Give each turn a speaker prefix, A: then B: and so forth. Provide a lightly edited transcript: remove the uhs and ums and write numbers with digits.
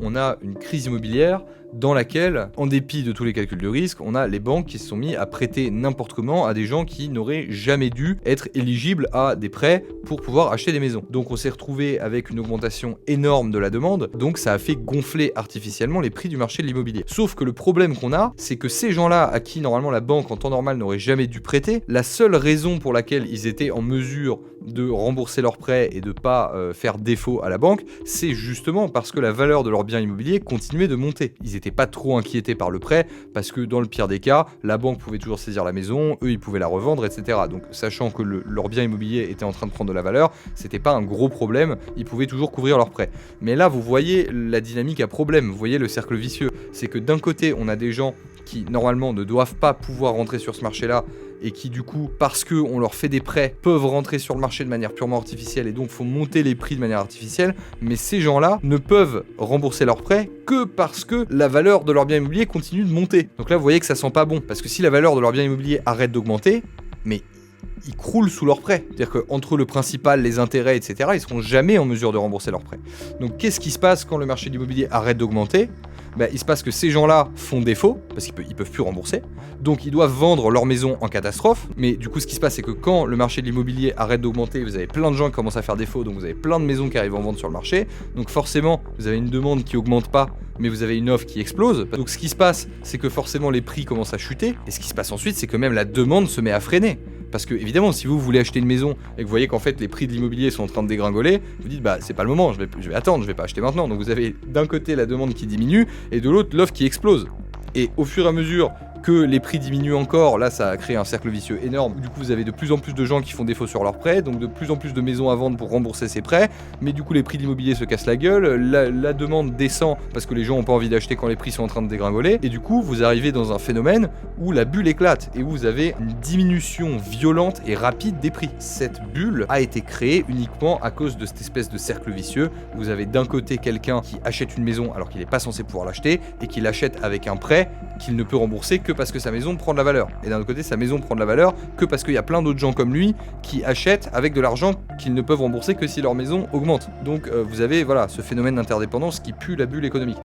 A: on a une crise immobilière dans laquelle, en dépit de tous les calculs de risque, on a les banques qui se sont mis à prêter n'importe comment à des gens qui n'auraient jamais dû être éligibles à des prêts pour pouvoir acheter des maisons. Donc on s'est retrouvé avec une augmentation énorme de la demande, donc ça a fait gonfler artificiellement les prix du marché de l'immobilier. Sauf que le problème qu'on a, c'est que ces gens-là, à qui normalement la banque en temps normal n'aurait jamais dû prêter, la seule raison pour laquelle ils étaient en mesure de rembourser leurs prêts et de pas faire défaut à la banque, c'est justement parce que la valeur de leur bien immobilier continuait de monter. Ils n'étaient pas trop inquiétés par le prêt, parce que dans le pire des cas, la banque pouvait toujours saisir la maison, eux ils pouvaient la revendre, etc. Donc sachant que leur bien immobilier était en train de prendre de la valeur, c'était pas un gros problème, ils pouvaient toujours couvrir leurs prêts. Mais là vous voyez la dynamique à problème, vous voyez le cercle vicieux, c'est que d'un côté on a des gens qui normalement ne doivent pas pouvoir rentrer sur ce marché-là, et qui du coup, parce qu'on leur fait des prêts, peuvent rentrer sur le marché de manière purement artificielle, et donc faut monter les prix de manière artificielle, mais ces gens-là ne peuvent rembourser leurs prêts que parce que la valeur de leur bien immobilier continue de monter. Donc là vous voyez que ça sent pas bon, parce que si la valeur de leur bien immobilier arrête d'augmenter, mais ils croulent sous leurs prêts. C'est-à-dire qu'entre le principal, les intérêts, etc., ils seront jamais en mesure de rembourser leurs prêts. Donc qu'est-ce qui se passe quand le marché de l'immobilier arrête d'augmenter ? Il se passe que ces gens-là font défaut, parce qu'ils peuvent plus rembourser, donc ils doivent vendre leur maison en catastrophe, mais du coup ce qui se passe c'est que quand le marché de l'immobilier arrête d'augmenter, vous avez plein de gens qui commencent à faire défaut, donc vous avez plein de maisons qui arrivent en vente sur le marché, donc forcément vous avez une demande qui augmente pas, mais vous avez une offre qui explose, donc ce qui se passe c'est que forcément les prix commencent à chuter, et ce qui se passe ensuite c'est que même la demande se met à freiner. Parce que évidemment, si vous voulez acheter une maison et que vous voyez qu'en fait les prix de l'immobilier sont en train de dégringoler, vous dites c'est pas le moment, je vais attendre, je vais pas acheter maintenant. Donc vous avez d'un côté la demande qui diminue et de l'autre l'offre qui explose. Et au fur et à mesure que les prix diminuent encore, là ça a créé un cercle vicieux énorme. Du coup vous avez de plus en plus de gens qui font défaut sur leurs prêts, donc de plus en plus de maisons à vendre pour rembourser ces prêts, mais du coup les prix de l'immobilier se cassent la gueule, la demande descend parce que les gens n'ont pas envie d'acheter quand les prix sont en train de dégringoler, et du coup vous arrivez dans un phénomène où la bulle éclate et où vous avez une diminution violente et rapide des prix. Cette bulle a été créée uniquement à cause de cette espèce de cercle vicieux. Vous avez d'un côté quelqu'un qui achète une maison alors qu'il n'est pas censé pouvoir l'acheter et qui l'achète avec un prêt qu'il ne peut rembourser que parce que sa maison prend de la valeur. Et d'un autre côté, sa maison prend de la valeur que parce qu'il y a plein d'autres gens comme lui qui achètent avec de l'argent qu'ils ne peuvent rembourser que si leur maison augmente. Donc vous avez ce phénomène d'interdépendance qui pue la bulle économique.